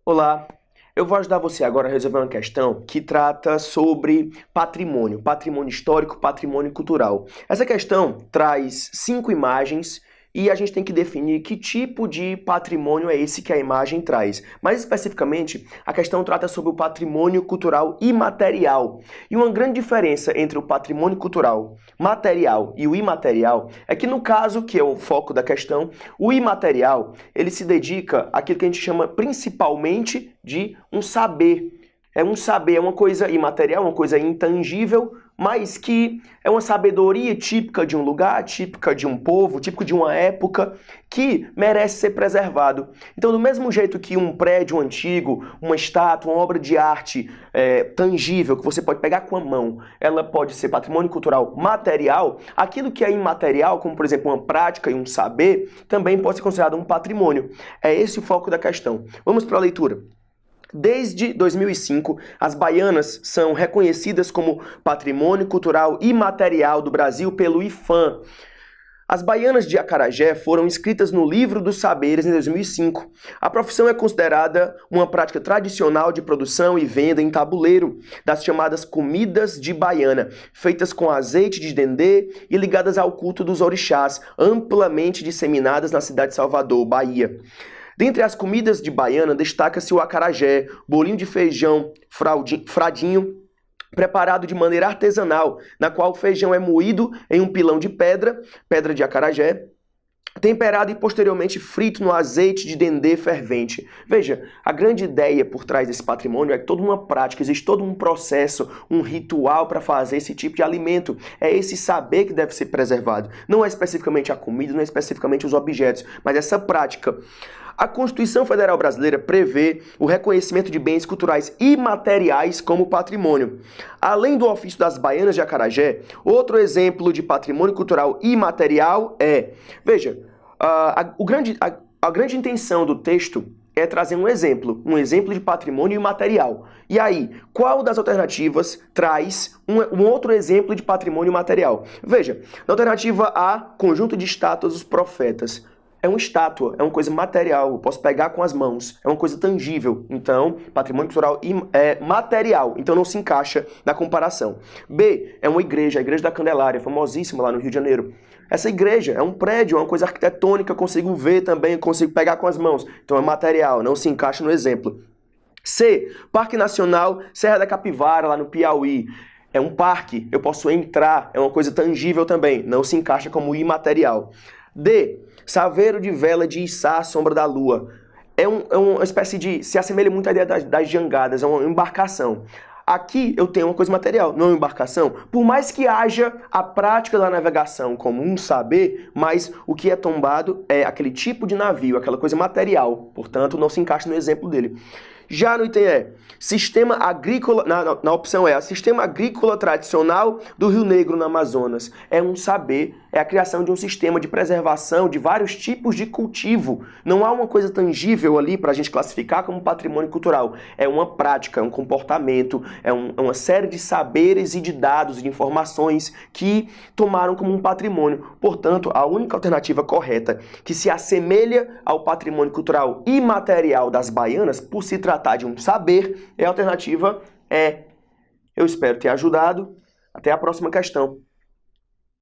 Olá, eu vou ajudar você agora a resolver uma questão que trata sobre patrimônio, patrimônio histórico, patrimônio cultural. Essa questão traz 5 imagens e a gente tem que definir que tipo de patrimônio é esse que a imagem traz. Mais especificamente, a questão trata sobre o patrimônio cultural imaterial. E uma grande diferença entre o patrimônio cultural material e o imaterial é que no caso, que é o foco da questão, o imaterial, ele se dedica àquilo que a gente chama principalmente de um saber. É um saber, é uma coisa imaterial, uma coisa intangível, mas que é uma sabedoria típica de um lugar, típica de um povo, típico de uma época, que merece ser preservado. Então, do mesmo jeito que um prédio antigo, uma estátua, uma obra de arte tangível, que você pode pegar com a mão, ela pode ser patrimônio cultural material, aquilo que é imaterial, como por exemplo uma prática e um saber, também pode ser considerado um patrimônio. É esse o foco da questão. Vamos para a leitura. Desde 2005, as baianas são reconhecidas como Patrimônio Cultural Imaterial do Brasil pelo IPHAN. As baianas de acarajé foram inscritas no Livro dos Saberes em 2005. A profissão é considerada uma prática tradicional de produção e venda em tabuleiro das chamadas comidas de baiana, feitas com azeite de dendê e ligadas ao culto dos orixás, amplamente disseminadas na cidade de Salvador, Bahia. Dentre as comidas de baiana, destaca-se o acarajé, bolinho de feijão fradinho, preparado de maneira artesanal, na qual o feijão é moído em um pilão de pedra de acarajé, temperado e posteriormente frito no azeite de dendê fervente. Veja, a grande ideia por trás desse patrimônio é que toda uma prática, existe todo um processo, um ritual para fazer esse tipo de alimento. É esse saber que deve ser preservado. Não é especificamente a comida, não é especificamente os objetos, mas essa prática. A Constituição Federal Brasileira prevê o reconhecimento de bens culturais imateriais como patrimônio. Além do ofício das baianas de acarajé, outro exemplo de patrimônio cultural imaterial é... Veja, a grande intenção do texto é trazer um exemplo de patrimônio imaterial. E aí, qual das alternativas traz um outro exemplo de patrimônio material? Veja, na alternativa A, conjunto de estátuas dos profetas. É uma estátua, é uma coisa material, eu posso pegar com as mãos, é uma coisa tangível. Então, patrimônio cultural é material, então não se encaixa na comparação. B, é uma igreja, a Igreja da Candelária, famosíssima lá no Rio de Janeiro. Essa igreja é um prédio, é uma coisa arquitetônica, eu consigo ver também, eu consigo pegar com as mãos. Então é material, não se encaixa no exemplo. C, Parque Nacional Serra da Capivara, lá no Piauí. É um parque, eu posso entrar, é uma coisa tangível também, não se encaixa como imaterial. D, Saveiro de Vela de Içá, Sombra da Lua. É uma espécie de... se assemelha muito à ideia das jangadas, é uma embarcação. Aqui eu tenho uma coisa material, não é uma embarcação. Por mais que haja a prática da navegação como um saber, mas o que é tombado é aquele tipo de navio, aquela coisa material. Portanto, não se encaixa no exemplo dele. Já no item E, sistema agrícola, na opção E, sistema agrícola tradicional do Rio Negro, no Amazonas. É um saber, é a criação de um sistema de preservação de vários tipos de cultivo. Não há uma coisa tangível ali para a gente classificar como patrimônio cultural. É uma prática, é um comportamento, é uma série de saberes e de dados, de informações que tomaram como um patrimônio. Portanto, a única alternativa correta que se assemelha ao patrimônio cultural imaterial das baianas, por se tratar de um saber, é a alternativa E. Eu espero ter ajudado. Até a próxima questão.